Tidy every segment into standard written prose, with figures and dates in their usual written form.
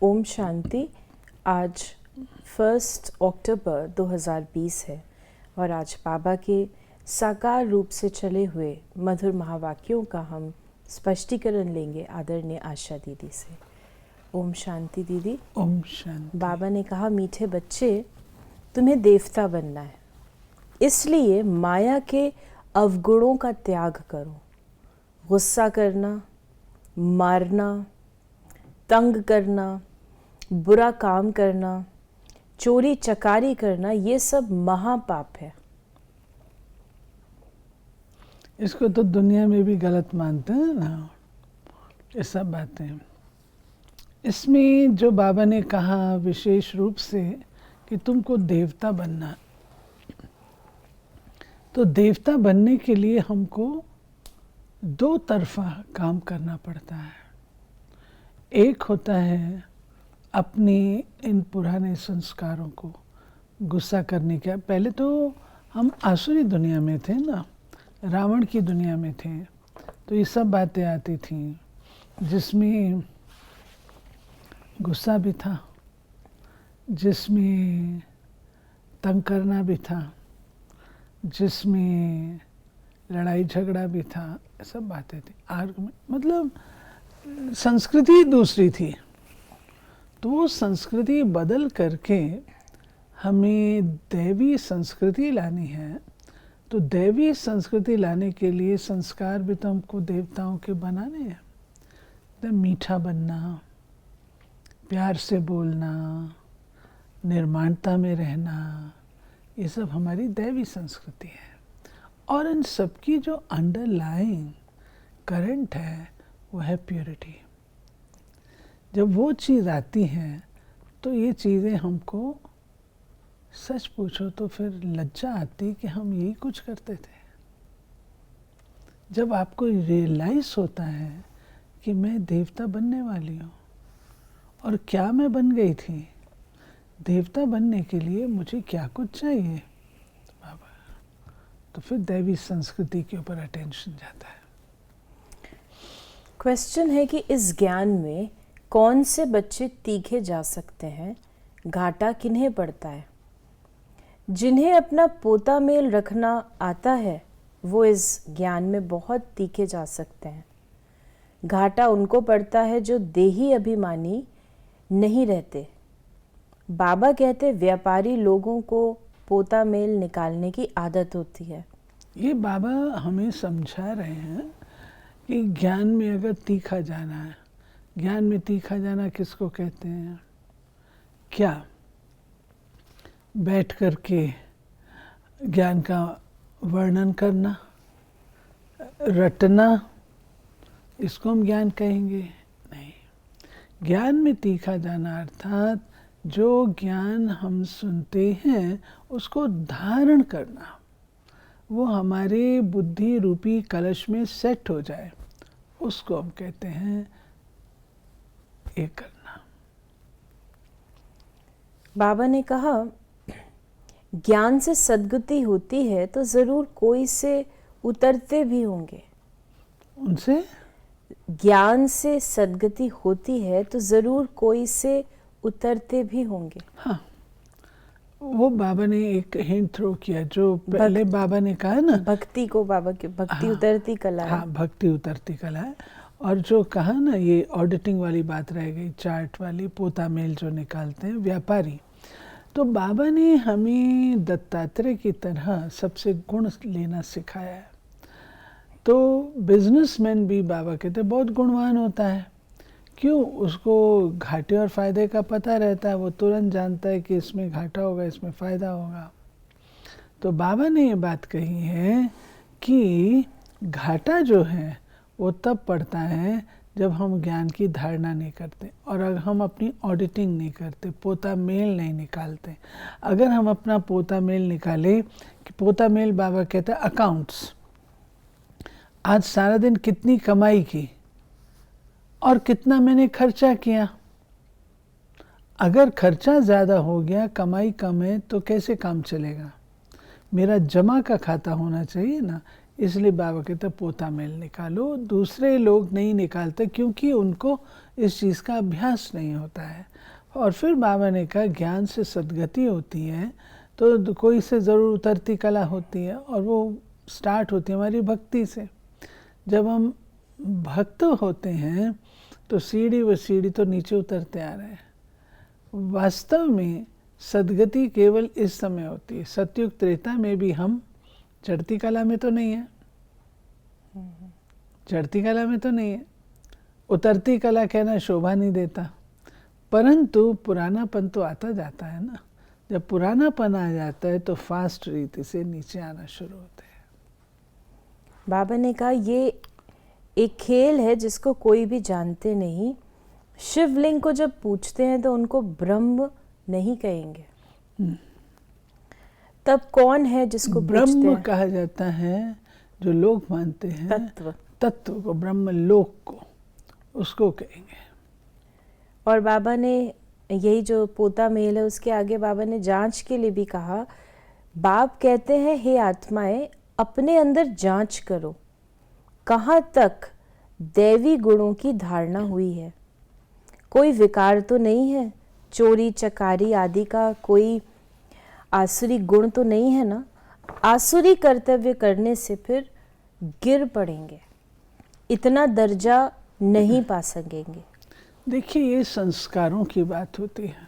ओम शांति। आज 1 अक्टूबर 2020 है और आज बाबा के साकार रूप से चले हुए मधुर महावाक्यों का हम स्पष्टीकरण लेंगे आदरणीय आशा दीदी से। ओम शांति दीदी। ओम शांति। बाबा ने कहा, मीठे बच्चे, तुम्हें देवता बनना है, इसलिए माया के अवगुणों का त्याग करो। गुस्सा करना, मारना, तंग करना, बुरा काम करना, चोरी चकारी करना, ये सब महापाप है। इसको तो दुनिया में भी गलत मानते हैं ना, ये सब बातें। इसमें जो बाबा ने कहा विशेष रूप से कि तुमको देवता बनना, तो देवता बनने के लिए हमको दो तरफा काम करना पड़ता है। एक होता है अपनी इन पुराने संस्कारों को गुस्सा करने का। पहले तो हम आसुरी दुनिया में थे ना, रावण की दुनिया में थे, तो ये सब बातें आती थी जिसमें गुस्सा भी था, जिसमें तंग करना भी था, जिसमें लड़ाई झगड़ा भी था, सब बातें थी। मतलब संस्कृति दूसरी थी। तो वो संस्कृति बदल करके हमें दैवी संस्कृति लानी है। तो दैवी संस्कृति लाने के लिए संस्कार भी तो हमको देवताओं के बनाने हैं। तो मीठा बनना, प्यार से बोलना, निर्माणता में रहना, ये सब हमारी दैवी संस्कृति है। और इन सबकी जो अंडरलाइंग करंट है वो है प्योरिटी। जब वो चीज़ आती है तो ये चीज़ें हमको, सच पूछो तो फिर लज्जा आती कि हम यही कुछ करते थे। जब आपको रियलाइज होता है कि मैं देवता बनने वाली हूँ, और क्या मैं बन गई थी। देवता बनने के लिए मुझे क्या कुछ चाहिए, तो फिर दैवी संस्कृति के ऊपर अटेंशन जाता है। क्वेश्चन है कि इस ज्ञान में कौन से बच्चे तीखे जा सकते हैं, घाटा किन्हें पड़ता है? जिन्हें अपना पोता मेल रखना आता है वो इस ज्ञान में बहुत तीखे जा सकते हैं। घाटा उनको पड़ता है जो देही अभिमानी नहीं रहते। बाबा कहते व्यापारी लोगों को पोता मेल निकालने की आदत होती है। ये बाबा हमें समझा रहे हैं कि ज्ञान में अगर तीखा जाना है, ज्ञान में तीखा जाना किसको कहते हैं? क्या बैठ करके ज्ञान का वर्णन करना, रटना, इसको हम ज्ञान कहेंगे? नहीं। ज्ञान में तीखा जाना अर्थात जो ज्ञान हम सुनते हैं उसको धारण करना, वो हमारे बुद्धि रूपी कलश में सेट हो जाए, उसको हम कहते हैं ये करना। बाबा ने कहा ज्ञान से सद्गति होती है तो जरूर कोई से उतरते भी होंगे। उनसे ज्ञान से सद्गति होती है तो जरूर कोई से उतरते भी होंगे। हाँ, वो बाबा ने एक हिंट थ्रो किया जो पहले बाबा ने कहा ना, भक्ति को बाबा की भक्ति हाँ, उतरती कला है। हाँ, भक्ति उतरती कला है। और जो कहा ना, ये ऑडिटिंग वाली बात रह गई, चार्ट वाली, पोता मेल जो निकालते हैं व्यापारी। तो बाबा ने हमें दत्तात्रेय की तरह सबसे गुण लेना सिखाया है। तो बिजनेसमैन भी बाबा कहते बहुत गुणवान होता है। क्यों? उसको घाटे और फायदे का पता रहता है, वो तुरंत जानता है कि इसमें घाटा होगा, इसमें फ़ायदा होगा। तो बाबा ने ये बात कही है कि घाटा जो है वो तब पड़ता है जब हम ज्ञान की धारणा नहीं करते और अगर हम अपनी ऑडिटिंग नहीं करते, पोता मेल नहीं निकालते। अगर हम अपना पोता मेल निकाले, कि पोता मेल बाबा कहते हैं अकाउंट्स, आज सारा दिन कितनी कमाई की और कितना मैंने खर्चा किया। अगर खर्चा ज़्यादा हो गया, कमाई कम है, तो कैसे काम चलेगा? मेरा जमा का खाता होना चाहिए ना, इसलिए बाबा कहते पोता मेल निकालो। दूसरे लोग नहीं निकालते क्योंकि उनको इस चीज़ का अभ्यास नहीं होता है। और फिर बाबा ने कहा ज्ञान से सद्गति होती है तो कोई से ज़रूर उतरती कला होती है, और वो स्टार्ट होती है हमारी भक्ति से। जब हम भक्त होते हैं तो सीढ़ी व सीढ़ी तो नीचे उतरते आ रहे हैं। वास्तव में सद्गति केवल इस समय होती है। सतयुग त्रेता में भी हम चढ़ती कला में तो नहीं है, चढ़ती कला में तो नहीं है। उतरती कला कहना शोभा नहीं देता, परंतु पुरानापन तो आता जाता है ना। जब पुरानापन आ जाता है तो फास्ट रीति से नीचे आना शुरू होते हैं। बाबा ने कहा ये एक खेल है जिसको कोई भी जानते नहीं। शिवलिंग को जब पूछते हैं तो उनको ब्रह्म नहीं कहेंगे, तब कौन है जिसको पूछते ब्रह्म हैं? कहा जाता है जो लोग मानते हैं तत्व। तत्व को, ब्रह्म लोक को, उसको कहेंगे। और बाबा ने यही जो पोता मेल है उसके आगे बाबा ने जांच के लिए भी कहा। बाप कहते हैं हे आत्माएं अपने अंदर जांच करो, कहाँ तक दैवी गुणों की धारणा हुई है। कोई विकार तो नहीं है, चोरी चकारी आदि का कोई आसुरी गुण तो नहीं है ना। आसुरी कर्तव्य करने से फिर गिर पड़ेंगे, इतना दर्जा नहीं पा सकेंगे। देखिए ये संस्कारों की बात होती है।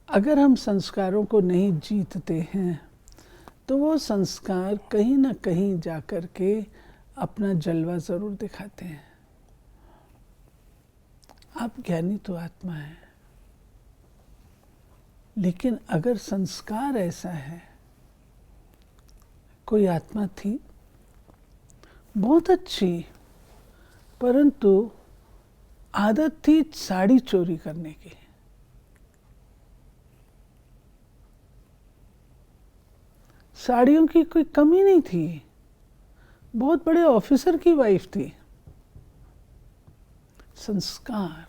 अगर हम संस्कारों को नहीं जीतते हैं तो वो संस्कार कहीं ना कहीं जा कर के अपना जलवा ज़रूर दिखाते हैं। आप ज्ञानी तो आत्मा है, लेकिन अगर संस्कार ऐसा है, कोई आत्मा थी बहुत अच्छी, परंतु आदत थी साड़ी चोरी करने की। साड़ियों की कोई कमी नहीं थी, बहुत बड़े ऑफिसर की वाइफ थी। संस्कार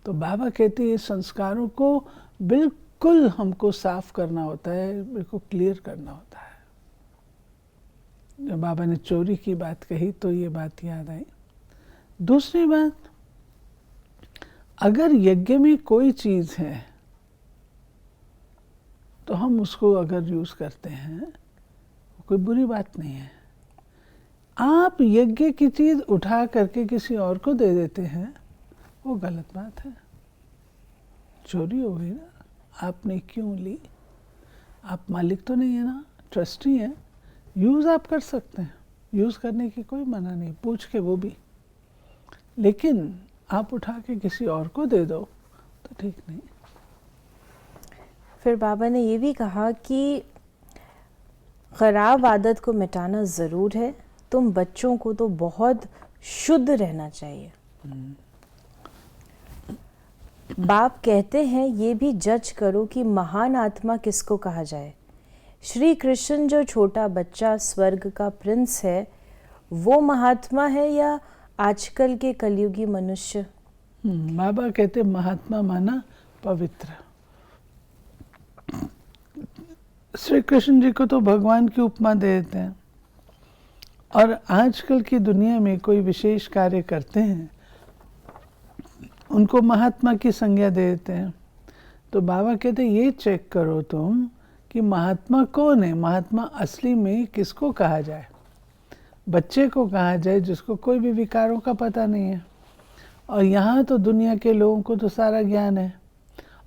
तो बाबा कहते हैं संस्कारों को बिल्कुल हमको साफ करना होता है, बिल्कुल क्लियर करना होता है। जब बाबा ने चोरी की बात कही तो ये बात याद आई। दूसरी बात, अगर यज्ञ में कोई चीज़ है तो हम उसको अगर यूज़ करते हैं कोई बुरी बात नहीं है। आप यज्ञ की चीज़ उठा करके किसी और को दे देते हैं, वो गलत बात है, चोरी हो गई ना। आपने क्यों ली? आप मालिक तो नहीं है ना, ट्रस्टी हैं। यूज़ आप कर सकते हैं, यूज़ करने की कोई मना नहीं, पूछ के वो भी। लेकिन आप उठा के किसी और को दे दो तो ठीक नहीं। फिर बाबा ने ये भी कहा कि खराब आदत को मिटाना ज़रूर है। तुम बच्चों को तो बहुत शुद्ध रहना चाहिए। बाप कहते हैं ये भी जज करो कि महान आत्मा किसको कहा जाए। श्री कृष्ण जो छोटा बच्चा स्वर्ग का प्रिंस है, वो महात्मा है या आजकल के कलयुगी मनुष्य? बाबा कहते महात्मा माना पवित्र। श्री कृष्ण जी को तो भगवान की उपमा दे देते हैं, और आजकल की दुनिया में कोई विशेष कार्य करते हैं उनको महात्मा की संज्ञा दे देते हैं। तो बाबा कहते ये चेक करो तुम कि महात्मा कौन है, महात्मा असली में किसको कहा जाए। बच्चे को कहा जाए जिसको कोई भी विकारों का पता नहीं है, और यहाँ तो दुनिया के लोगों को तो सारा ज्ञान है,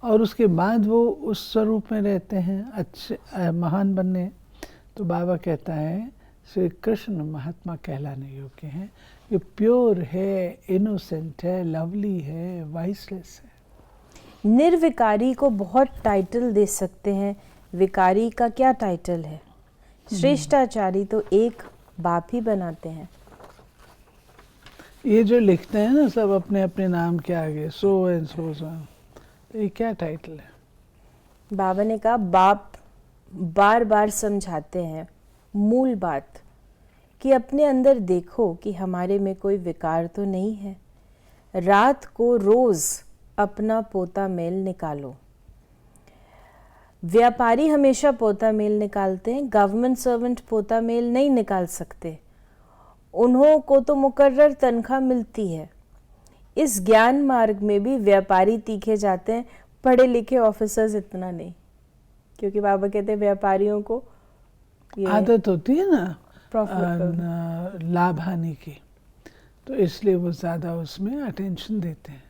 और उसके बाद वो उस स्वरूप में रहते हैं अच्छे महान बनने। तो बाबा कहता है श्री कृष्ण महात्मा कहलाने योग्य हैं। ये प्योर है, इनोसेंट है, लवली है, वाइसलेस है। निर्विकारी को बहुत टाइटल दे सकते हैं, विकारी का क्या टाइटल है? श्रेष्ठाचारी तो एक बाप ही बनाते हैं। ये जो लिखते हैं ना सब अपने अपने नाम के आगे, सो एंड सो, ये क्या टाइटल है? बाबा ने कहा बाप बार बार समझाते हैं मूल बात कि अपने अंदर देखो कि हमारे में कोई विकार तो नहीं है। रात को रोज अपना पोता मेल निकालो। व्यापारी हमेशा पोता मेल निकालते हैं, गवर्नमेंट सर्वेंट पोता मेल नहीं निकाल सकते, उन्हों को तो मुकर्रर तनख्वाह मिलती है। इस ज्ञान मार्ग में भी व्यापारी तीखे जाते हैं, पढ़े लिखे ऑफिसर्स इतना नहीं, क्योंकि बाबा कहते हैं व्यापारियों को ये आदत होती है ना प्रॉफिट लाभ हानि की, तो इसलिए वो ज़्यादा उसमें अटेंशन देते हैं।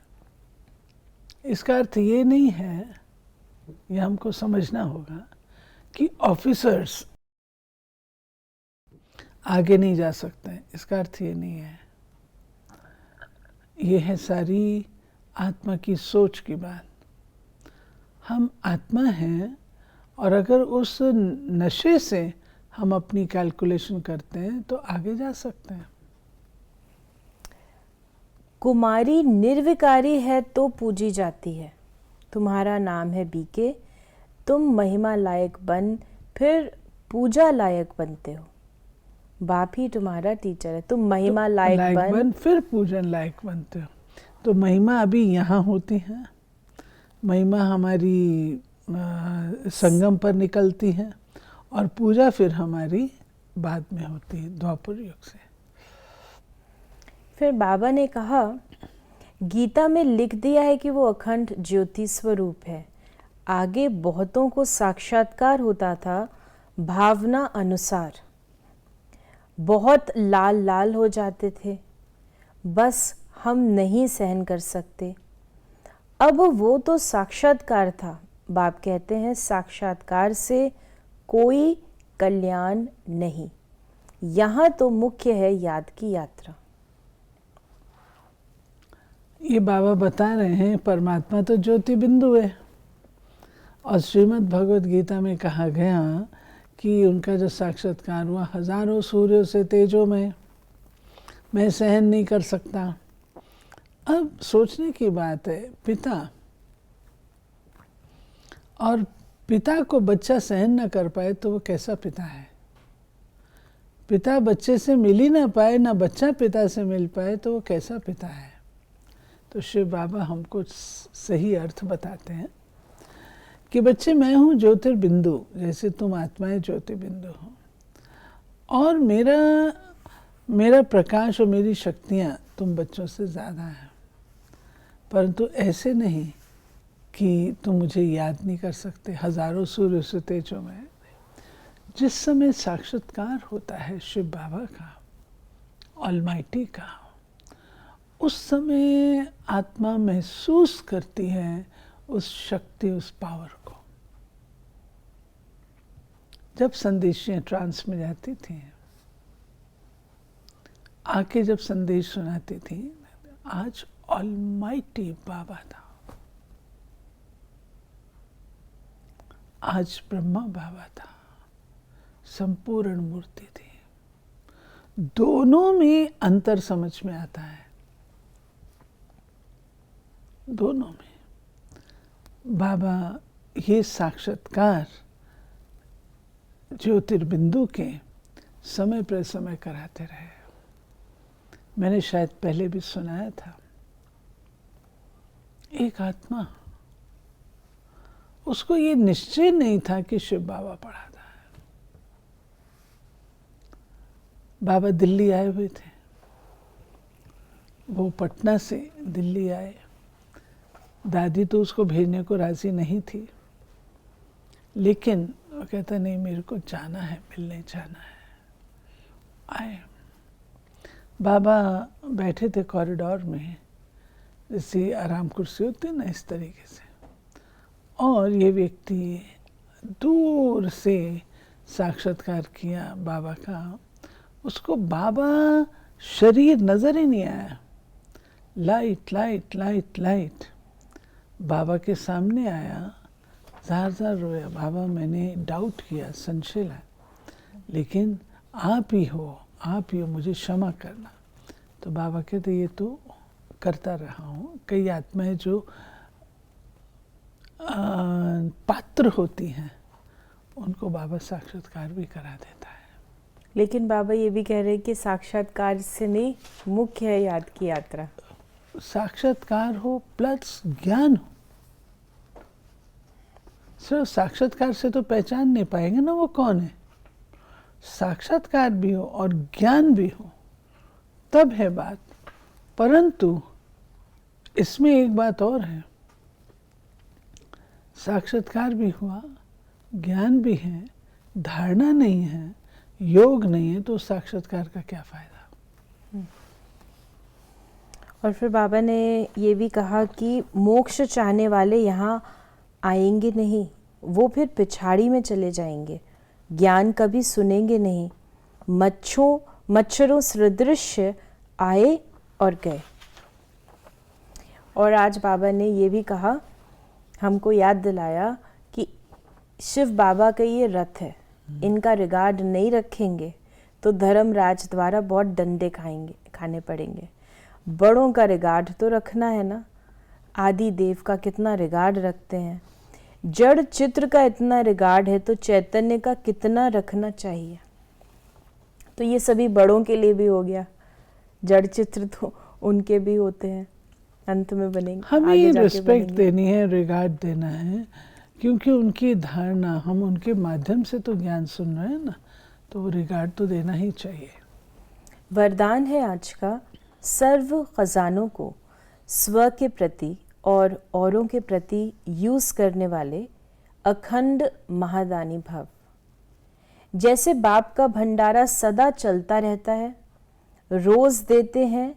इसका अर्थ ये नहीं है, ये हमको समझना होगा कि ऑफिसर्स आगे नहीं जा सकते हैं, इसका अर्थ ये नहीं है। ये है सारी आत्मा की सोच की बात। हम आत्मा हैं, और अगर उस नशे से हम अपनी कैलकुलेशन करते हैं तो आगे जा सकते हैं। कुमारी निर्विकारी है तो पूजी जाती है। तुम्हारा नाम है बीके, तुम महिमा लायक बन फिर पूजा लायक बनते हो। बाप ही तुम्हारा टीचर है, तुम महिमा लायक बन फिर पूजन लायक बनते हो। तो महिमा अभी यहाँ होती है, महिमा हमारी संगम पर निकलती है, और पूजा फिर हमारी बाद में होती है द्वापर युग से। फिर बाबा ने कहा, गीता में लिख दिया है कि वो अखंड ज्योति स्वरूप है। आगे बहुतों को साक्षात्कार होता था भावना अनुसार, बहुत लाल लाल हो जाते थे, बस हम नहीं सहन कर सकते। अब वो तो साक्षात्कार था। बाप कहते हैं साक्षात्कार से कोई कल्याण नहीं, यहाँ तो मुख्य है याद की यात्रा। ये बाबा बता रहे हैं परमात्मा तो ज्योति बिंदु है, और श्रीमद् भगवद गीता में कहा गया कि उनका जो साक्षात्कार हुआ हजारों सूर्यों से तेजोमय, मैं सहन नहीं कर सकता। अब सोचने की बात है, पिता और पिता को बच्चा सहन न कर पाए तो वो कैसा पिता है? पिता बच्चे से मिल ही ना पाए, ना बच्चा पिता से मिल पाए, तो वो कैसा पिता है? तो शिव बाबा हमको सही अर्थ बताते हैं कि बच्चे मैं हूँ ज्योतिर्बिंदु, जैसे तुम आत्माएं ज्योतिर्बिंदु हो, और मेरा प्रकाश और मेरी शक्तियाँ तुम बच्चों से ज़्यादा हैं, परंतु ऐसे नहीं कि तुम मुझे याद नहीं कर सकते। हजारों सूर्य से तेजों में जिस समय साक्षात्कार होता है शिव बाबा का, ऑलमाइटी का, उस समय आत्मा महसूस करती है उस शक्ति, उस पावर को। जब संदेशियाँ ट्रांस में जाती थी, आके जब संदेश सुनाती थी, आज ऑलमाइटी बाबा था, आज ब्रह्मा बाबा था, संपूर्ण मूर्ति थी। दोनों में अंतर समझ में आता है, दोनों में। बाबा ये साक्षात्कार ज्योतिर्बिंदु के समय पर समय कराते रहे। मैंने शायद पहले भी सुनाया था, एक आत्मा, उसको ये निश्चय नहीं था कि शिव बाबा पढ़ाता है। बाबा दिल्ली आए हुए थे, वो पटना से दिल्ली आए। दादी तो उसको भेजने को राजी नहीं थी, लेकिन वो कहता नहीं, मेरे को जाना है, मिलने जाना है। आए, बाबा बैठे थे कॉरिडोर में, जैसे आराम कुर्सी होती है ना, इस तरीके से, और ये व्यक्ति दूर से साक्षात्कार किया बाबा का। उसको बाबा शरीर नजर ही नहीं आया, लाइट लाइट लाइट लाइट। बाबा के सामने आया, ज़ार ज़ार रोया, बाबा मैंने डाउट किया, संशय लाया, लेकिन आप ही हो, मुझे क्षमा करना। तो बाबा कहते ये तो करता रहा हूँ। कई आत्माएं जो पात्र होती हैं, उनको बाबा साक्षात्कार भी करा देता है। लेकिन बाबा ये भी कह रहे हैं कि साक्षात्कार से नहीं, मुख्य है याद की यात्रा। साक्षात्कार हो प्लस ज्ञान हो, सिर्फ साक्षात्कार से तो पहचान नहीं पाएंगे ना वो कौन है। साक्षात्कार भी हो और ज्ञान भी हो तब है बात। परंतु इसमें एक बात और है, साक्षात्कार भी हुआ, ज्ञान भी है, धारणा नहीं है, योग नहीं है, तो साक्षात्कार का क्या फायदा। और फिर बाबा ने ये भी कहा कि मोक्ष चाहने वाले यहाँ आएंगे नहीं, वो फिर पिछाड़ी में चले जाएंगे, ज्ञान कभी सुनेंगे नहीं, मच्छरों सदृश्य आए और गए। और आज बाबा ने ये भी कहा, हमको याद दिलाया कि शिव बाबा का ये रथ है, इनका रिगार्ड नहीं रखेंगे तो धर्मराज द्वारा बहुत डंडे खाने पड़ेंगे। बड़ों का रिगार्ड तो रखना है ना। आदि देव का कितना रिगार्ड रखते हैं, जड़ चित्र का इतना रिगार्ड है तो चैतन्य का कितना रखना चाहिए। तो ये सभी बड़ों के लिए भी हो गया, जड़ चित्र तो उनके भी होते हैं, अंत में बनेंगे, हमें रिस्पेक्ट देनी है, रिगार्ड देना है, क्योंकि उनकी धारणा, हम उनके माध्यम से तो ज्ञान सुन रहे हैं ना, तो वो रिगार्ड तो देना ही चाहिए। वरदान है आज का, सर्व खजानों को स्व के प्रति और औरों के प्रति यूज करने वाले अखंड महादानी भव। जैसे बाप का भंडारा सदा चलता रहता है, रोज देते हैं,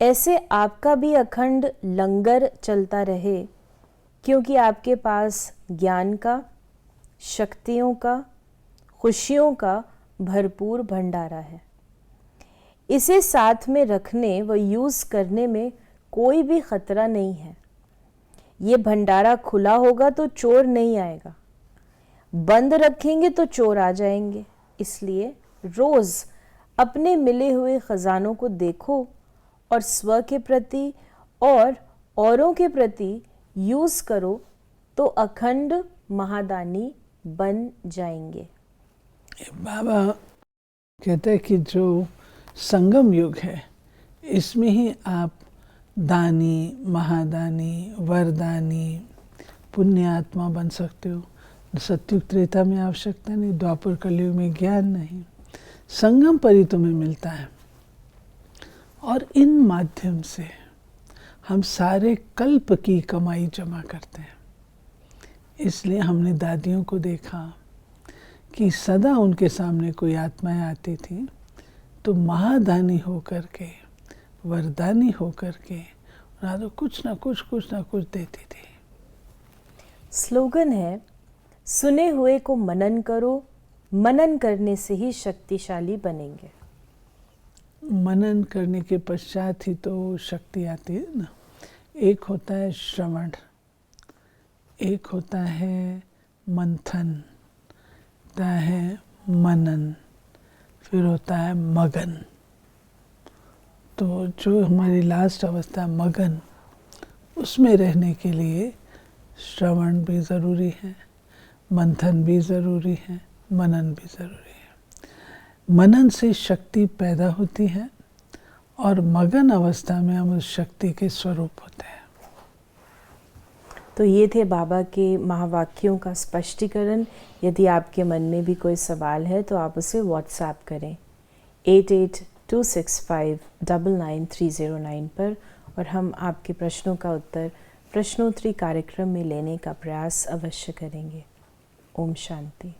ऐसे आपका भी अखंड लंगर चलता रहे, क्योंकि आपके पास ज्ञान का, शक्तियों का, खुशियों का भरपूर भंडारा है। इसे साथ में रखने व यूज करने में कोई भी खतरा नहीं है। ये भंडारा खुला होगा तो चोर नहीं आएगा, बंद रखेंगे तो चोर आ जाएंगे। इसलिए रोज अपने मिले हुए खजानों को देखो और स्व के प्रति और औरों के प्रति यूज करो, तो अखंड महादानी बन जाएंगे। बाबा कहते हैं कि जो संगम युग है, इसमें ही आप दानी, महादानी, वरदानी, पुण्यात्मा बन सकते हो। सत्युग त्रेता में आवश्यकता नहीं, द्वापर कलयुग में ज्ञान नहीं, संगम पर ही तुम्हें मिलता है। और इन माध्यम से हम सारे कल्प की कमाई जमा करते हैं। इसलिए हमने दादियों को देखा कि सदा उनके सामने कोई आत्माएं आती थी तो महादानी होकर के, वरदानी होकर के तो कुछ ना कुछ देती थी। स्लोगन है, सुने हुए को मनन करो, मनन करने से ही शक्तिशाली बनेंगे। मनन करने के पश्चात ही तो शक्ति आती है ना। एक होता है श्रवण, एक होता है मंथन, होता है मनन, फिर होता है मगन। तो जो हमारी लास्ट अवस्था मगन, उसमें रहने के लिए श्रवण भी ज़रूरी है, मंथन भी ज़रूरी है, मनन भी ज़रूरी है। मनन से शक्ति पैदा होती है और मगन अवस्था में हम उस शक्ति के स्वरूप होते हैं। तो ये थे बाबा के महावाक्यों का स्पष्टीकरण। यदि आपके मन में भी कोई सवाल है तो आप उसे व्हाट्सएप करें 8826599309 पर, और हम आपके प्रश्नों का उत्तर प्रश्नोत्तरी कार्यक्रम में लेने का प्रयास अवश्य करेंगे। ओम शांति।